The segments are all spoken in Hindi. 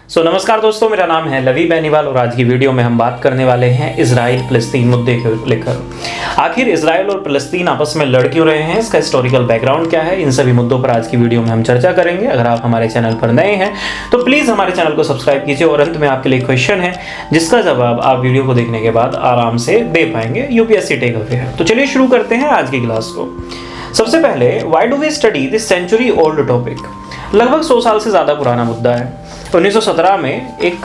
नमस्कार दोस्तों, मेरा नाम है लवी बेनीवाल और आज की वीडियो में हम बात करने वाले हैं इजराइल फिलिस्तीन मुद्दे को लेकर। आखिर इजराइल और फिलिस्तीन आपस में लड़ क्यों रहे हैं, इसका हिस्टोरिकल बैकग्राउंड क्या है, इन सभी मुद्दों पर आज की वीडियो में हम चर्चा करेंगे। अगर आप हमारे चैनल पर नए हैं तो प्लीज़ हमारे चैनल को सब्सक्राइब कीजिए और अंत में आपके लिए क्वेश्चन है जिसका जवाब आप वीडियो को देखने के बाद आराम से दे पाएंगे। यूपीएससी टेक अवे है। तो चलिए शुरू करते हैं आज की क्लास को। सबसे पहले, why do we study this century old topic. लगभग 100 साल से ज़्यादा पुराना मुद्दा है। 1917 में एक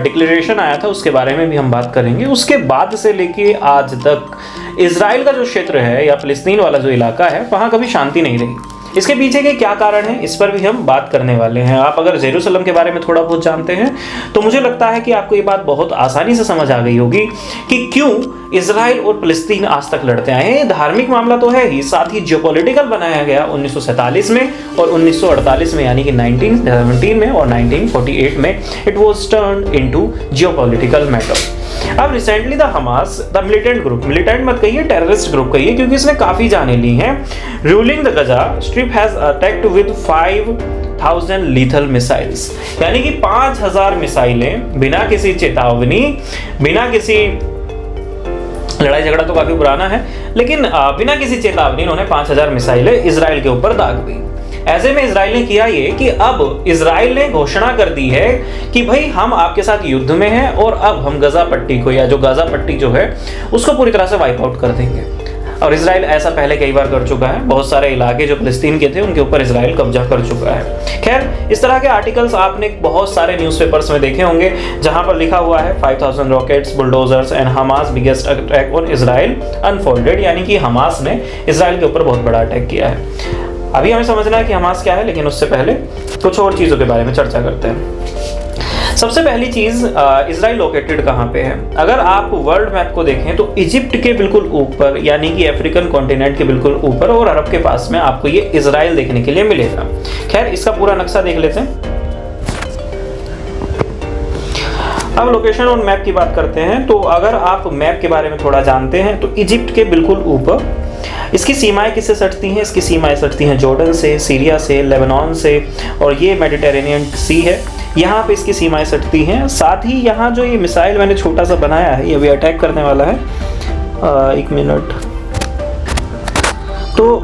डिक्लेरेशन आया था, उसके बारे में भी हम बात करेंगे। उसके बाद से लेके आज तक इजराइल का जो क्षेत्र है या फिलिस्तीन वाला जो इलाका है, वहाँ कभी शांति नहीं रही। इसके पीछे के क्या कारण है, इस पर भी हम बात करने वाले हैं। आप अगर जेरूसलम के बारे में थोड़ा बहुत जानते हैं तो मुझे लगता है कि आपको ये बात बहुत आसानी से समझ आ गई होगी कि क्यों इजराइल और फिलिस्तीन आज तक लड़ते आए हैं। धार्मिक मामला तो है ही, साथ ही जियोपॉलिटिकल बनाया गया 1947 में और 1948 में, यानी कि 1917 में और 1948 में it was turned into geopolitical matter. अब recently the Hamas, the militant group, militant मत कहिए, टेररिस्ट ग्रुप कहिए, क्योंकि इसने काफी जाने ली हैं, ruling the Gaza Strip has attacked with 5000 lethal missiles, यानी कि 5000 मिसाइलें बिना किसी चेतावनी, बिना किसी लड़ाई झगड़ा तो काफी पुराना है, लेकिन बिना किसी चेतावनी उन्होंने 5000 मिसाइलें इजराइल के ऊपर दाग दी। ऐसे में इजराइल ने किया ये कि अब इजराइल ने घोषणा कर दी है कि भाई हम आपके साथ युद्ध में हैं और अब हम गाजा पट्टी को, या जो गाजा पट्टी जो है उसको पूरी तरह से वाइप आउट कर देंगे। और इजराइल ऐसा पहले कई बार कर चुका है। बहुत सारे इलाके जो फिलिस्तीन के थे उनके ऊपर इजराइल कब्जा कर चुका है। खैर, इस तरह के आर्टिकल्स आपने बहुत सारे न्यूज़पेपर्स में देखे होंगे जहां पर लिखा हुआ है 5000 rockets, bulldozers and Hamas biggest attack on Israel unfolded, यानी कि हमास ने इजराइल के ऊपर बहुत बड़ा अटैक किया है। अभी हमें समझना है कि हमास क्या है, लेकिन उससे पहले कुछ और चीज़ों के बारे में चर्चा करते हैं। सबसे पहली चीज़, इजराइल लोकेटेड कहाँ पे है। अगर आप वर्ल्ड मैप को देखें तो इजिप्ट के बिल्कुल ऊपर, यानी कि अफ्रीकन कॉन्टिनेंट के बिल्कुल ऊपर और अरब के पास में आपको ये इजराइल देखने के लिए मिलेगा। खैर, इसका पूरा नक्शा देख लेते हैं। अब लोकेशन और मैप की बात करते हैं। तो अगर आप मैप के बारे में थोड़ा जानते हैं तो इजिप्ट के बिल्कुल ऊपर इसकी सीमाएं किससे सटती हैं? इसकी सीमाएं सटती हैं जॉर्डन से, सीरिया से, लेबनान से, और ये मेडिटेरेनियन सी है, यहाँ पे इसकी सीमाएं सटती हैं। साथ ही यहाँ जो ये मिसाइल मैंने छोटा सा बनाया है, ये भी अटैक करने वाला है। एक मिनट। तो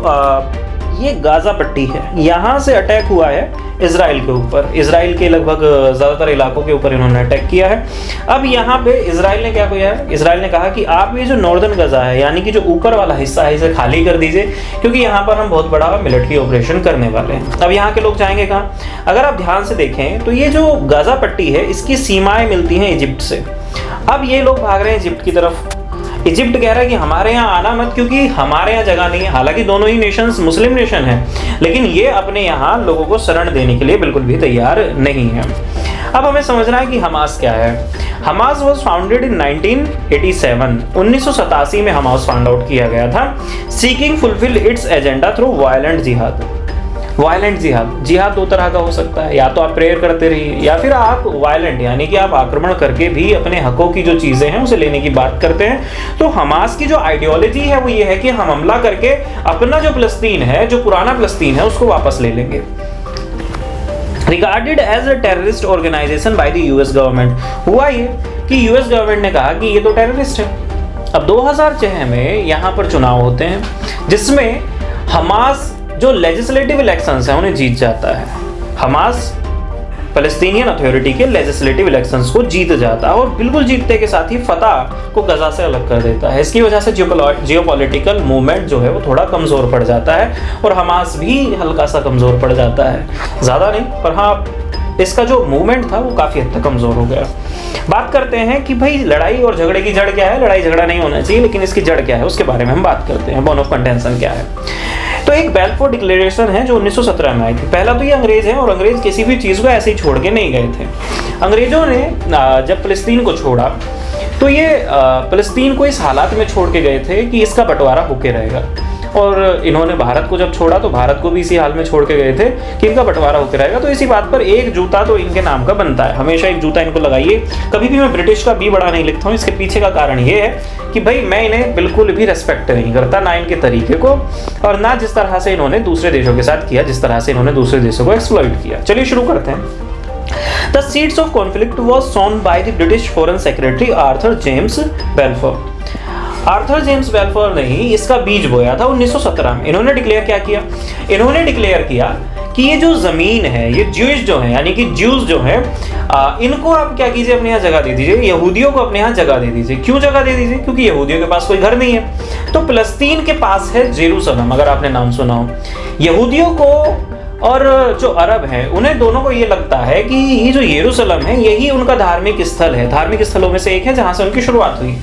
ये गाजा पट्टी है, यहाँ से अटैक हुआ है इजराइल के ऊपर। इजराइल के लगभग ज़्यादातर इलाकों के ऊपर इन्होंने अटैक किया है। अब यहाँ पे इजराइल ने क्या किया है, इजराइल ने कहा कि आप ये जो नॉर्दर्न गजा है, यानी कि जो ऊपर वाला हिस्सा है, इसे खाली कर दीजिए, क्योंकि यहाँ पर हम बहुत बड़ा मिलिट्री ऑपरेशन करने वाले हैं। अब यहाँ के लोग जाएंगे कहाँ? अगर आप ध्यान से देखें तो ये जो गाजा पट्टी है, इसकी सीमाएं मिलती हैं इजिप्ट से। अब ये लोग भाग रहे हैं इजिप्ट की तरफ। इजिप्ट कह रहा है कि हमारे यहाँ आना मत, क्योंकि हमारे यहाँ जगह नहीं है। हालांकि दोनों ही नेशंस मुस्लिम नेशन हैं, लेकिन ये अपने यहाँ लोगों को शरण देने के लिए बिल्कुल भी तैयार नहीं है। अब हमें समझना है कि हमास क्या है। हमास वॉज फाउंडेड इन 1987, 1987 में हमास फाउंड आउट किया गया था, seeking fulfil it's agenda through violent जिहाद। वायलेंट जिहाद, जिहाद दो तरह का हो सकता है, या तो आप प्रेयर करते रहिए या फिर आप वायलेंट, यानी कि आप आक्रमण करके भी अपने हकों की जो चीज़ें हैं उसे लेने की बात करते हैं। तो हमास की जो आइडियोलॉजी है वो ये है कि हम हमला करके अपना जो फिलिस्तीन है, जो पुराना फिलिस्तीन है, उसको वापस ले लेंगे। Regarded as a terrorist organisation by the US government. हुआ ये कि यूएस गवर्नमेंट ने कहा कि ये तो टेररिस्ट है। अब 2006 में यहाँ पर चुनाव होते हैं जिसमें हमास जो लेजिस्लेटिव इलेक्शंस हैं उन्हें जीत जाता है। हमास पैलेस्टीनियन अथॉरिटी के लेजिस्लेटिव इलेक्शंस को जीत जाता है और बिल्कुल जीतने के साथ ही फतह को गजा से अलग कर देता है। इसकी वजह से जियोपॉलिटिकल मूवमेंट जो है वो थोड़ा कमज़ोर पड़ जाता है और हमास भी हल्का सा कमज़ोर पड़ जाता है, ज़्यादा नहीं, पर हाँ इसका जो मूवमेंट था वो काफ़ी हद तक कमज़ोर हो गया। बात करते हैं कि भाई लड़ाई और झगड़े की जड़ क्या है। लड़ाई झगड़ा नहीं होना चाहिए, लेकिन इसकी जड़ क्या है उसके बारे में हम बात करते हैं। बोन ऑफ कंटेंशन क्या है। तो एक बेल्फोर डिक्लेरेशन है जो 1917 में आई थी। पहला तो ये अंग्रेज हैं और अंग्रेज किसी भी चीज़ को ऐसे ही छोड़ के नहीं गए थे। अंग्रेजों ने जब फिलिस्तीन को छोड़ा तो ये फिलिस्तीन को इस हालात में छोड़ के गए थे कि इसका बंटवारा होके रहेगा, और इन्होंने भारत को जब छोड़ा तो भारत को भी इसी हाल में छोड़ के गए थे कि इनका बंटवारा होकर रहेगा। तो इसी बात पर एक जूता तो इनके नाम का बनता है, हमेशा एक जूता इनको लगाइए। कभी भी मैं ब्रिटिश का बी बड़ा नहीं लिखता हूँ। इसके पीछे का कारण ये है कि भाई मैं इन्हें बिल्कुल भी रेस्पेक्ट नहीं करता, ना इनके तरीके को, और ना जिस तरह से इन्होंने दूसरे देशों के साथ किया, जिस तरह से इन्होंने दूसरे देशों को एक्सप्लॉइट किया। चलिए शुरू करते हैं। The seeds of conflict was sown by the British foreign secretary Arthur James Balfour. Arthur James Balfour ने ही इसका बीज बोया था 1917 में। इन्होंने डिक्लेयर क्या किया? इन्होंने डिक्लेयर किया कि ये जो जमीन है, ये ज्यूइश जो है, यानी कि ज्यूज जो है, इनको आप क्या कीजिए, अपने यहाँ जगह दे दीजिए, यहूदियों को अपने यहाँ जगह दे दीजिए। क्यों जगह दे दीजिए? क्योंकि यहूदियों के पास कोई घर नहीं है। तो फिलिस्तीन के पास है जेरूसलम, अगर आपने नाम सुना हो। यहूदियों को और जो अरब हैं, उन्हें दोनों को ये लगता है कि ये जो यरूशलेम है, यही उनका धार्मिक स्थल है, धार्मिक स्थलों में से एक है जहां से उनकी शुरुआत हुई।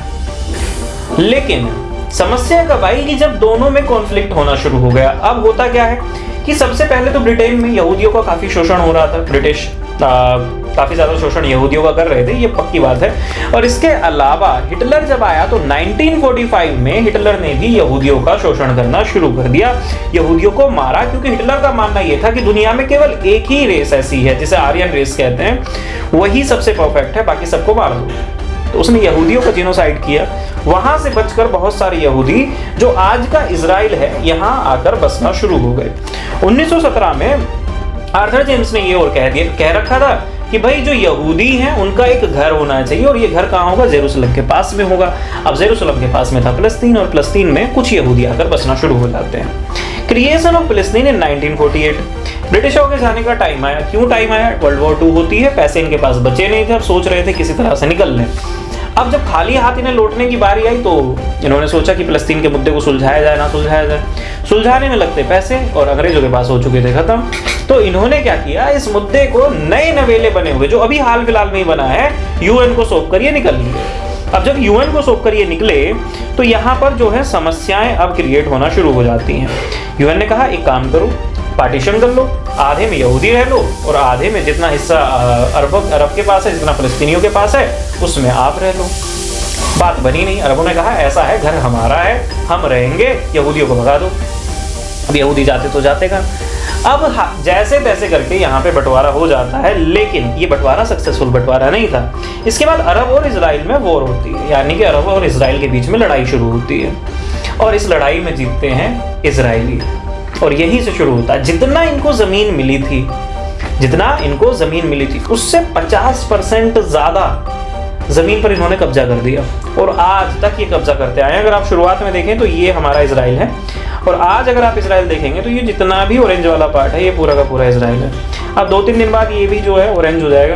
लेकिन समस्या कब आई कि जब दोनों में कॉन्फ्लिक्ट होना शुरू हो गया। अब होता क्या है कि सबसे पहले तो ब्रिटेन में यहूदियों का काफी शोषण हो रहा था। ब्रिटिश काफी ज्यादा शोषण यहूदियों का कर रहे थे, ये पक्की बात है। और इसके अलावा हिटलर जब आया तो 1945 में हिटलर ने भी यहूदियों का शोषण करना शुरू कर दिया, यहूदियों को मारा। क्योंकि हिटलर का मानना यह था कि दुनिया में केवल एक ही रेस ऐसी है जिसे आर्यन रेस कहते हैं, वही सबसे परफेक्ट है, बाकी सबको मार दो। तो उसने यहूदियों को जिनोसाइड किया। वहां से बचकर बहुत सारे यहूदी जो आज का इजराइल है, यहां आकर बसना शुरू हो गए। 1917 में आर्थर जेम्स ने ये और कह रखा था कि भाई जो यहूदी हैं उनका एक घर होना चाहिए, और ये घर कहाँ होगा? जेरूसलम के पास में होगा। अब जेरूसलम के पास में था फिलिस्तीन, और फिलिस्तीन में कुछ यहूदी आकर बसना शुरू हो जाते हैं। क्रिएशन ऑफ फिलिस्तीन इन 1948। ब्रिटिशों के जाने का टाइम आया। क्यों टाइम आया? वर्ल्ड वॉर 2 होती है, पैसे इनके पास बचे नहीं थे, अब सोच रहे थे किसी तरह से निकल लें। अब जब खाली हाथ इन्हें लौटने की बारी आई तो इन्होंने सोचा कि फिलिस्तीन के मुद्दे को सुलझाया जाए, ना सुलझाया जाए। सुलझाने में लगते पैसे और अंग्रेजों के पास हो चुके थे खत्म। तो इन्होंने क्या किया, इस मुद्दे को नए नवेले बने हुए, जो अभी हाल फिलहाल में ही बना है, यूएन को सौंप कर ये निकल लिए। अब जब यूएन को सौंप कर ये निकले तो यहाँ पर जो है समस्याएं अब क्रिएट होना शुरू हो जाती हैं। यूएन ने कहा एक काम करो, पार्टीशन कर लो, आधे में यहूदी रह लो और आधे में जितना हिस्सा अरब के पास है, जितना फिलिस्तीनियों के पास है, उसमें आप रह लो। बात बनी नहीं। अरबों ने कहा ऐसा है, घर हमारा है, हम रहेंगे, यहूदियों को भगा दो। अब यहूदी जाते तो जाते का। अब जैसे तैसे करके यहाँ पे बंटवारा हो जाता है, लेकिन ये बंटवारा सक्सेसफुल बंटवारा नहीं था। इसके बाद अरब और इजराइल में वॉर होती है, यानी कि अरब और इजराइल के बीच में लड़ाई शुरू होती है, और इस लड़ाई में जीतते हैं इजरायली। और यहीं से शुरू होता है। जितना इनको जमीन मिली थी उससे 50% ज्यादा जमीन पर इन्होंने कब्जा कर दिया, और आज तक ये कब्जा करते आए हैं। अगर आप शुरुआत में देखें तो ये हमारा इजराइल है, और आज अगर आप इजराइल देखेंगे तो ये जितना भी ऑरेंज वाला पार्ट है, ये पूरा का पूरा इजराइल है। अब 2-3 दिन बाद ये भी जो है ऑरेंज हो जाएगा,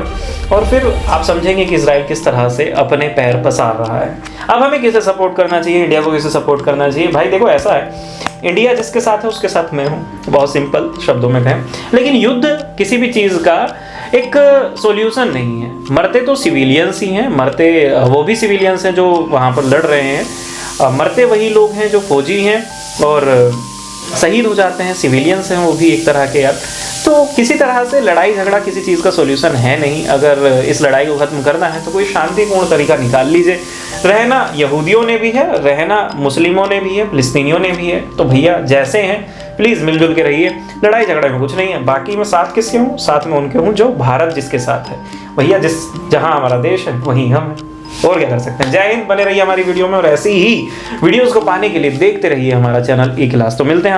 और फिर आप समझेंगे कि इजराइल किस तरह से अपने पैर पसार रहा है। अब हमें किसे सपोर्ट करना चाहिए? इंडिया को किसे सपोर्ट करना चाहिए? भाई देखो, ऐसा है, इंडिया जिसके साथ है उसके साथ मैं हूँ, बहुत सिंपल शब्दों में कहें। लेकिन युद्ध किसी भी चीज़ का एक सॉल्यूशन नहीं है। मरते तो सिविलियंस ही हैं, मरते वो भी सिविलियंस हैं जो वहाँ पर लड़ रहे हैं, मरते वही लोग हैं जो फौजी हैं, और शहीद हो जाते हैं सिविलियंस हैं वो भी एक तरह के यार। तो किसी तरह से लड़ाई झगड़ा किसी चीज़ का सॉल्यूशन है नहीं। अगर इस लड़ाई को ख़त्म करना है तो कोई शांतिपूर्ण तरीका निकाल लीजिए। रहना यहूदियों ने भी है, रहना मुस्लिमों ने भी है, फिलिस्तीनियों ने भी है, तो भैया जैसे हैं प्लीज़ मिलजुल के रहिए। लड़ाई झगड़े में कुछ नहीं है। बाकी मैं साथ किसके हूँ? साथ में उनके हूँ जो भारत जिसके साथ है। भैया जहाँ हमारा देश है वहीं हम हैं, और क्या कर सकते हैं। जय हिंद। बने रहिए हमारी वीडियो में, और ऐसी ही वीडियोस को पाने के लिए देखते रहिए हमारा चैनल ई क्लास। तो मिलते हैं।